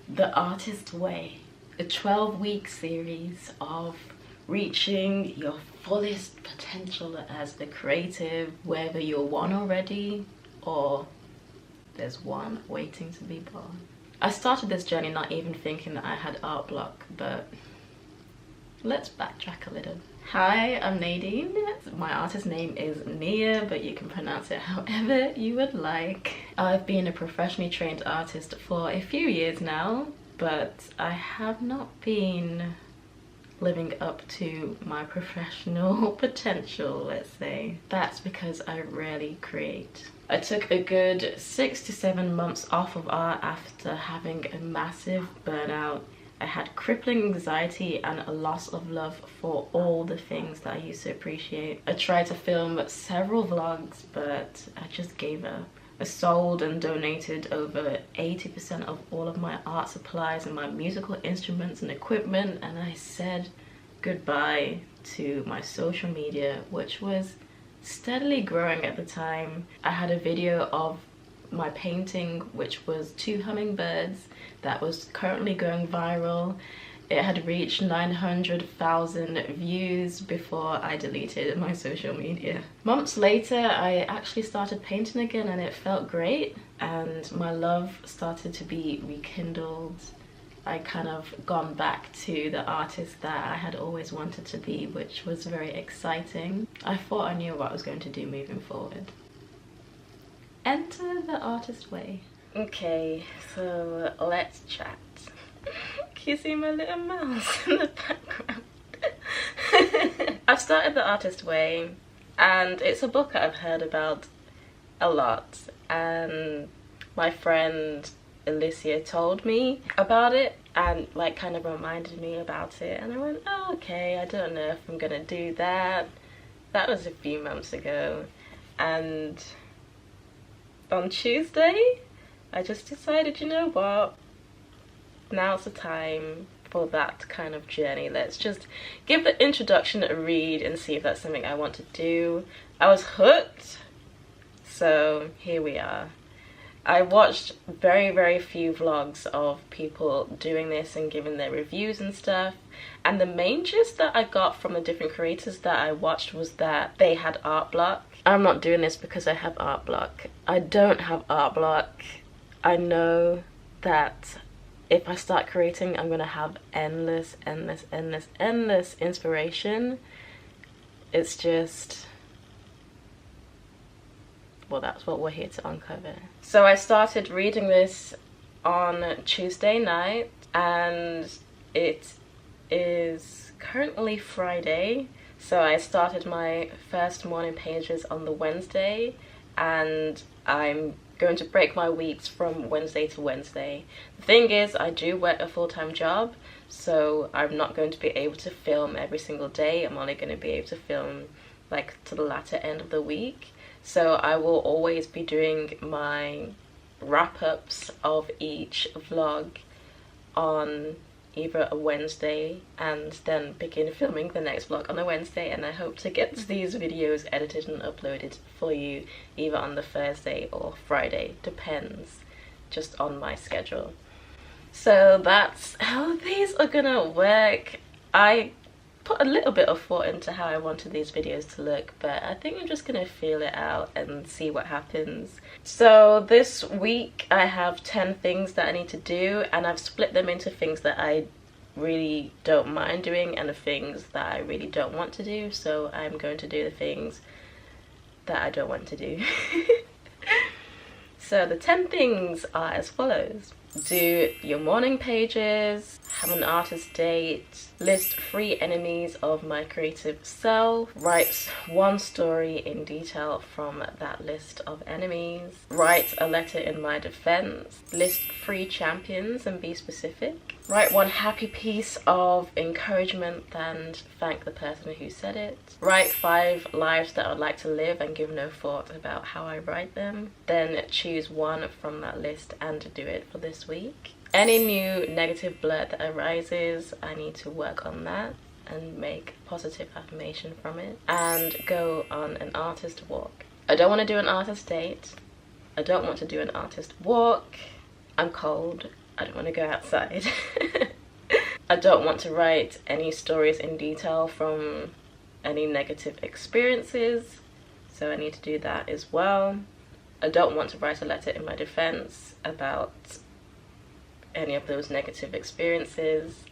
The Artist Way, a 12-week series of reaching your fullest potential as the creative, whether you're one already or there's one waiting to be born. I started this journey not even thinking that I had art block, but let's backtrack a little. Hi, I'm Nadine. My artist name is Nia, but you can pronounce it however you would like. I've been a professionally trained artist for a few years now, but I have not been living up to my professional potential, let's say. That's because I rarely create. I took a good 6 to 7 months off of art after having a massive burnout. I had crippling anxiety and a loss of love for all the things that I used to appreciate. I tried to film several vlogs, but I just gave up. I sold and donated over 80% of all of my art supplies and my musical instruments and equipment, and I said goodbye to my social media, which was steadily growing at the time. I had a video of my painting, which was 2 hummingbirds, that was currently going viral. It had reached 900,000 views before I deleted my social media. Months later, I actually started painting again and it felt great, and my love started to be rekindled. I kind of gone back to the artist that I had always wanted to be, which was very exciting. I thought I knew what I was going to do moving forward. Enter the Artist Way. Okay, so let's chat. Can you see my little mouse in the background? I've started The Artist Way, and it's a book that I've heard about a lot, and my friend Alicia told me about it and like kind of reminded me about it, and I went, oh, okay, I don't know if I'm gonna do that. That was a few months ago, and on Tuesday I just decided, you know what, now's the time for that kind of journey. Let's just give the introduction a read and see if that's something I want to do. I was hooked, so here we are. I watched very few vlogs of people doing this and giving their reviews and stuff, and the main gist that I got from the different creators that I watched was that they had art block. I'm not doing this because I have art block. I don't have art block. I know that if I start creating, I'm gonna have endless inspiration. It's just, well, that's what we're here to uncover. So I started reading this on Tuesday night, and it is currently Friday. So I started my first morning pages on the Wednesday, and I'm going to break my weeks from Wednesday to Wednesday. The thing is, I do work a full-time job, so I'm not going to be able to film every single day. I'm only going to be able to film like to the latter end of the week. So I will always be doing my wrap-ups of each vlog on either a Wednesday and then begin filming the next vlog on a Wednesday, and I hope to get these videos edited and uploaded for you either on the Thursday or Friday, depends just on my schedule. So that's how these are gonna work. I put a little bit of thought into how I wanted these videos to look, but I think I'm just gonna feel it out and see what happens. So this week I have 10 things that I need to do, and I've split them into things that I really don't mind doing and the things that I really don't want to do. So I'm going to do the things that I don't want to do. So the 10 things are as follows. Do your morning pages, have an artist date, list 3 enemies of my creative self, write 1 story in detail from that list of enemies, write a letter in my defense, list 3 champions and be specific, write 1 happy piece of encouragement and thank the person who said it, write 5 lives that I would like to live and give no thought about how I write them, then choose 1 from that list and do it for this week. Any new negative blurt that arises, I need to work on that and make positive affirmation from it, and go on an artist walk. I don't want to do an artist date. I don't want to do an artist walk. I'm cold. I don't want to go outside. I don't want to write any stories in detail from any negative experiences, so I need to do that as well. I don't want to write a letter in my defense about any of those negative experiences,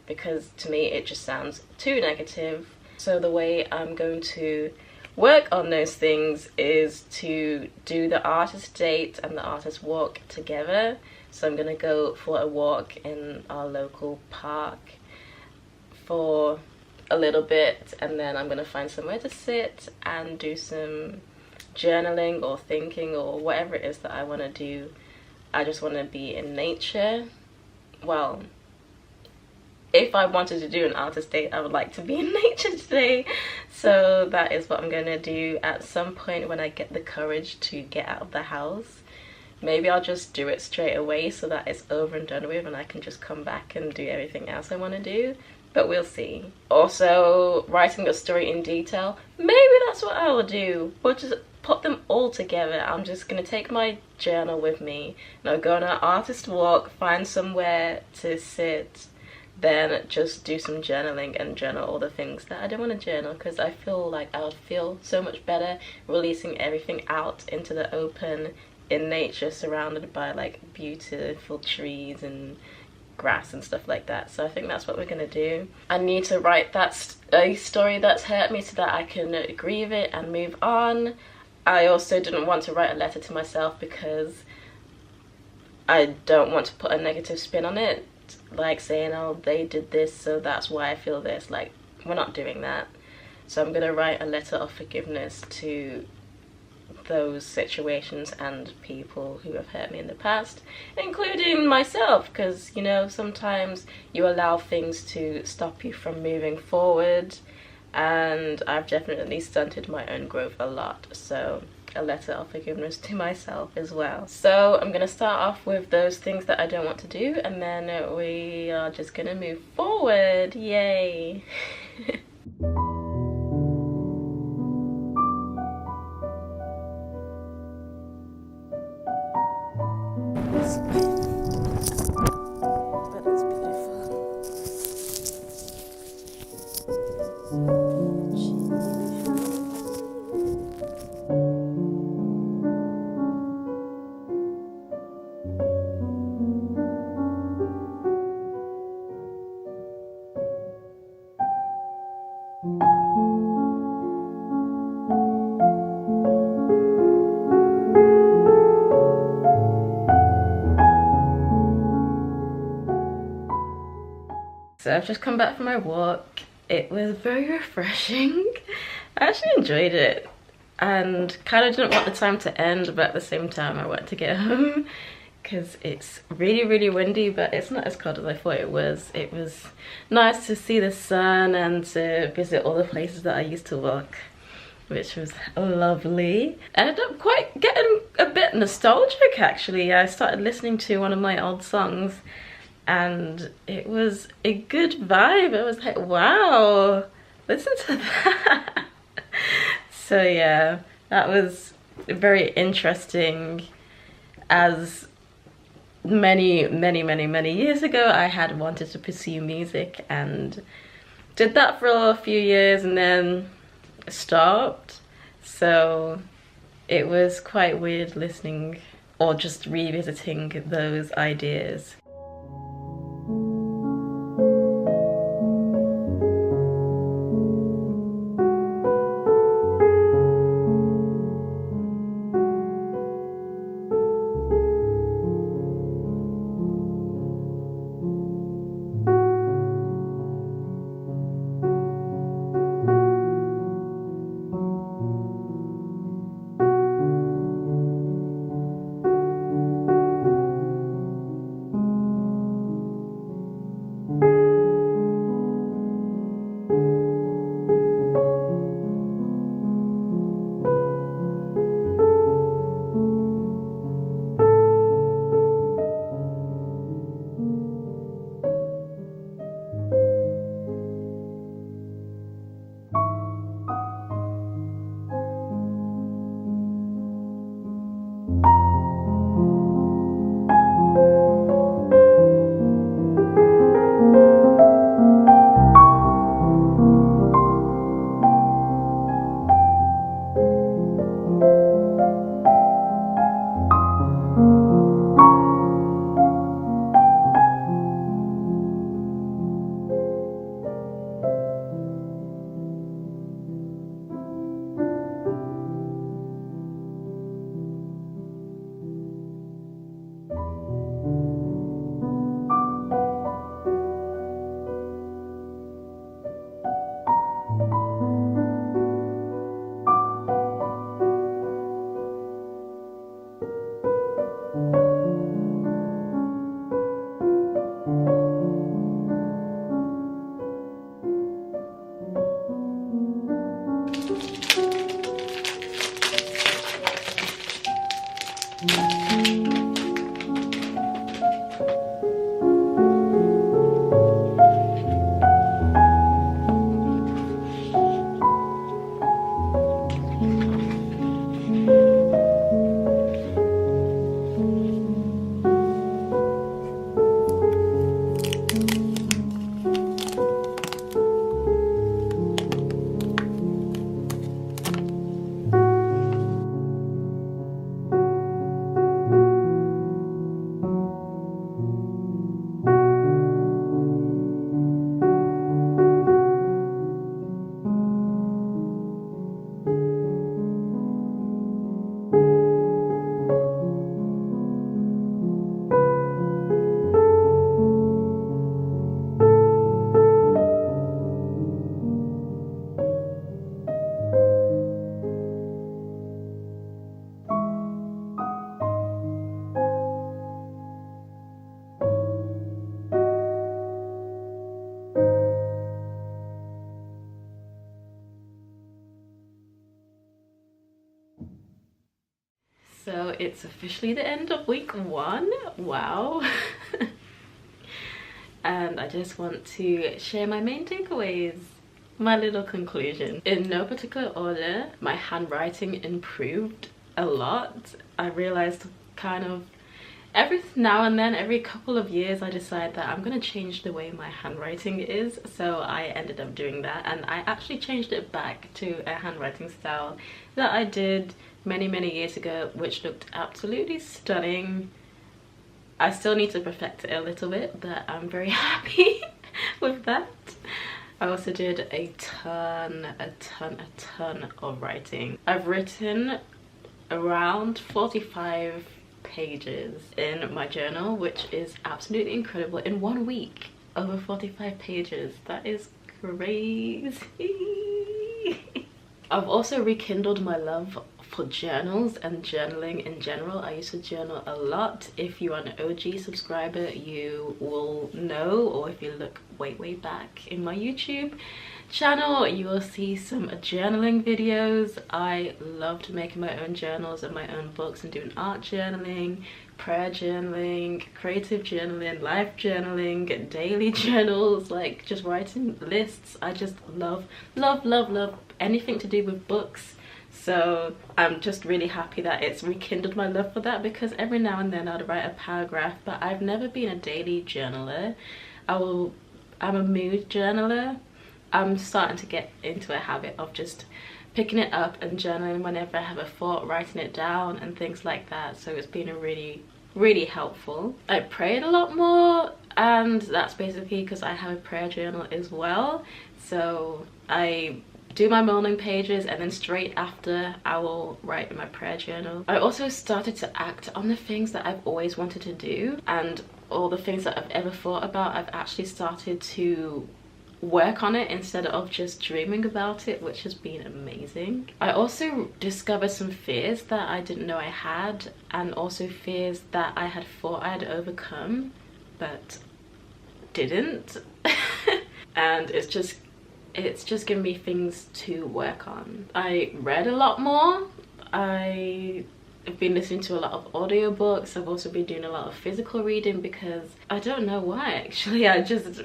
because to me it just sounds too negative. So the way I'm going to work on those things is to do the artist date and the artist walk together. So I'm gonna go for a walk in our local park for a little bit, and then I'm gonna find somewhere to sit and do some journaling or thinking or whatever it is that I want to do. I just want to be in nature. Well, if I wanted to do an artist date, I would like to be in nature today. So that is what I'm going to do at some point when I get the courage to get out of the house. Maybe I'll just do it straight away so that it's over and done with and I can just come back and do everything else I want to do. But we'll see. Also, writing a story in detail, maybe that's what I will do. We'll just put them all together. I'm just gonna take my journal with me and I'll go on an artist walk, find somewhere to sit, then just do some journaling and journal all the things that I don't want to journal, because I feel like I would feel so much better releasing everything out into the open in nature, surrounded by like beautiful trees and grass and stuff like that. So I think that's what we're gonna do. I need to write a story that's hurt me so that I can grieve it and move on. I also didn't want to write a letter to myself because I don't want to put a negative spin on it, like saying, oh, they did this so that's why I feel this. Like, we're not doing that. So I'm gonna write a letter of forgiveness to those situations and people who have hurt me in the past, including myself, because, you know, sometimes you allow things to stop you from moving forward, and I've definitely stunted my own growth a lot. So a letter of forgiveness to myself as well. So I'm gonna start off with those things that I don't want to do, and then we are just gonna move forward. Yay. But it's beautiful. So I've just come back from my walk. It was very refreshing. I actually enjoyed it and kind of didn't want the time to end, but at the same time I wanted to get home because it's really, really windy, but it's not as cold as I thought it was. It was nice to see the sun and to visit all the places that I used to walk, which was lovely. I ended up quite getting a bit nostalgic actually. I started listening to one of my old songs and it was a good vibe. I was like, wow, listen to that. So yeah, that was very interesting, as many years ago I had wanted to pursue music and did that for a few years and then stopped. So it was quite weird listening or just revisiting those ideas. it's officially the end of week 1. Wow. And I just want to share my main takeaways, my little conclusion. In no particular order, my handwriting improved a lot. I realized kind of every now and then, every couple of years, I decide that I'm gonna change the way my handwriting is. So I ended up doing that, and I actually changed it back to a handwriting style that I did many years ago, which looked absolutely stunning. I still need to perfect it a little bit, but I'm very happy with that. I also did a ton of writing. I've written around 45 pages in my journal, which is absolutely incredible. In 1 week, over 45 pages. That is crazy. I've also rekindled my love for journals and journaling in general. I used to journal a lot. If you're an OG subscriber, you will know, or if you look way back in my YouTube channel, you will see some journaling videos. I loved making my own journals and my own books and doing art journaling, prayer journaling, creative journaling, life journaling, daily journals, like just writing lists. I just love anything to do with books. So I'm just really happy that it's rekindled my love for that, because every now and then I'd write a paragraph, but I've never been a daily journaler. I'm a mood journaler. I'm starting to get into a habit of just picking it up and journaling whenever I have a thought, writing it down and things like that. So it's been a really helpful. I prayed a lot more, and that's basically because I have a prayer journal as well. So I do my morning pages, and then straight after I will write in my prayer journal. I also started to act on the things that I've always wanted to do, and all the things that I've ever thought about, I've actually started to work on it instead of just dreaming about it, which has been amazing. I also discovered some fears that I didn't know I had, and also fears that I had thought I had overcome but didn't. And it's just given me things to work on. I read a lot more. I've been listening to a lot of audiobooks. I've also been doing a lot of physical reading, because I don't know why actually. I just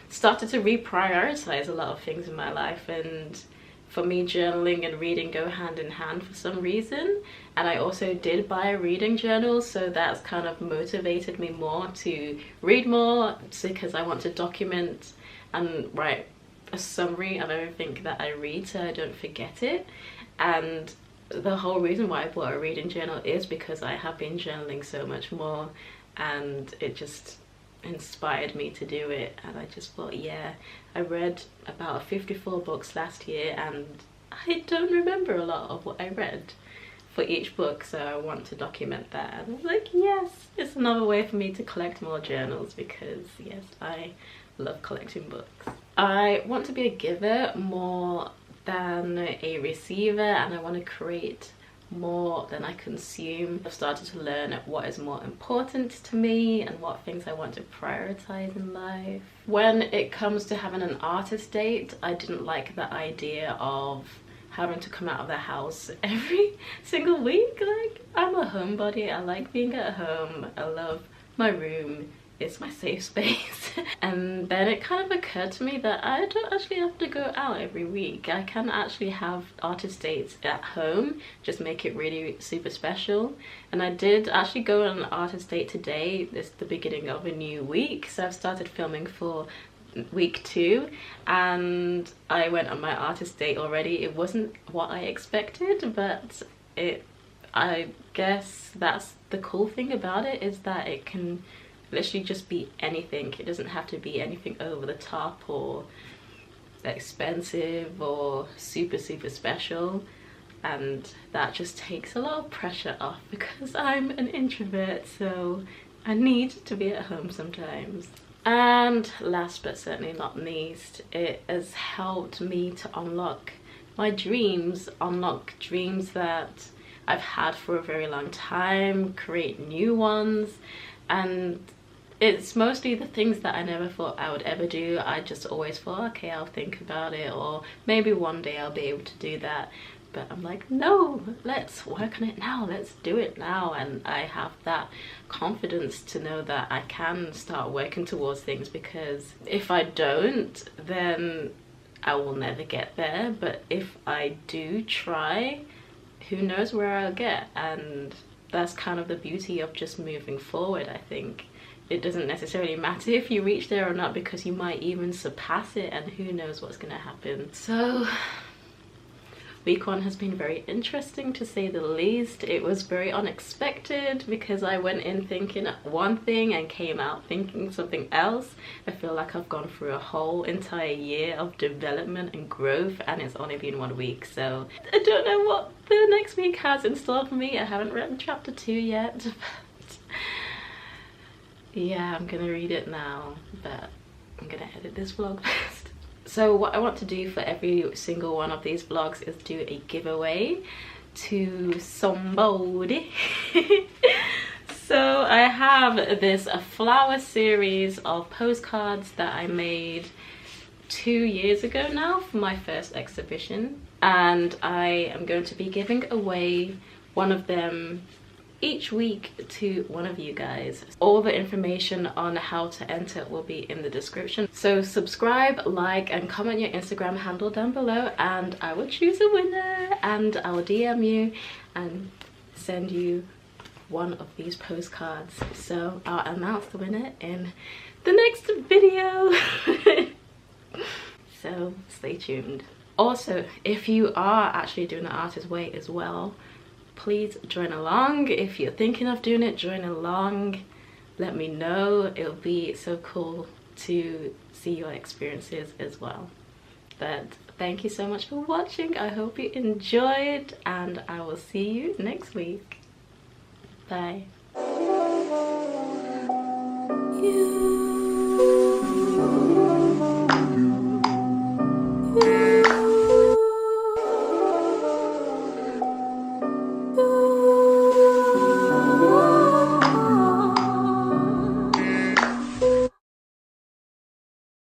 started to reprioritize a lot of things in my life, and for me journaling and reading go hand in hand for some reason. And I also did buy a reading journal, so that's kind of motivated me more to read more, because I want to document and write a summary of everything that I read so I don't forget it. And the whole reason why I bought a reading journal is because I have been journaling so much more, and it just inspired me to do it. And I just thought, yeah, I read about 54 books last year, and I don't remember a lot of what I read for each book, so I want to document that. And I was like, yes, it's another way for me to collect more journals, because yes, I love collecting books. I want to be a giver more than a receiver, and I want to create more than I consume. I've started to learn what is more important to me and what things I want to prioritize in life. When it comes to having an artist date, I didn't like the idea of having to come out of the house every single week. Like, I'm a homebody. I like being at home. I love my room. It's my safe space. And then it kind of occurred to me that I don't actually have to go out every week. I can actually have artist dates at home, just make it really super special. And I did actually go on an artist date today. It's the beginning of a new week, so I've started filming for week 2, and I went on my artist date already. It wasn't what I expected, but I guess that's the cool thing about it, is that it can literally just be anything. It doesn't have to be anything over the top or expensive or super special, and that just takes a lot of pressure off, because I'm an introvert, so I need to be at home sometimes. And last but certainly not least, it has helped me to unlock my dreams, unlock dreams that I've had for a very long time, create new ones. And it's mostly the things that I never thought I would ever do. I just always thought, okay, I'll think about it, or maybe one day I'll be able to do that. but I'm like, no, let's work on it now, let's do it now. And I have that confidence to know that I can start working towards things, because if I don't, then I will never get there. But if I do try, who knows where I'll get. And that's kind of the beauty of just moving forward. I think it doesn't necessarily matter if you reach there or not, because you might even surpass it, and who knows what's gonna happen. So week 1 has been very interesting, to say the least. It was very unexpected, because I went in thinking one thing and came out thinking something else. I feel like I've gone through a whole entire year of development and growth, and it's only been 1 week, so I don't know what the next week has in store for me. I haven't written chapter 2 yet, but yeah, I'm gonna read it now, but I'm gonna edit this vlog first. So what I want to do for every single one of these vlogs is do a giveaway to somebody. So I have this flower series of postcards that I made 2 years ago now for my first exhibition, and I am going to be giving away one of them each week to one of you guys. All the information on how to enter will be in the description. So subscribe, like, and comment your Instagram handle down below, and I will choose a winner, and I will DM you and send you one of these postcards. So I'll announce the winner in the next video. So stay tuned. Also, if you are actually doing the artist way as well, please join along. If you're thinking of doing it, join along. Let me know. It'll be so cool to see your experiences as well. But thank you so much for watching. I hope you enjoyed, and I will see you next week. Bye.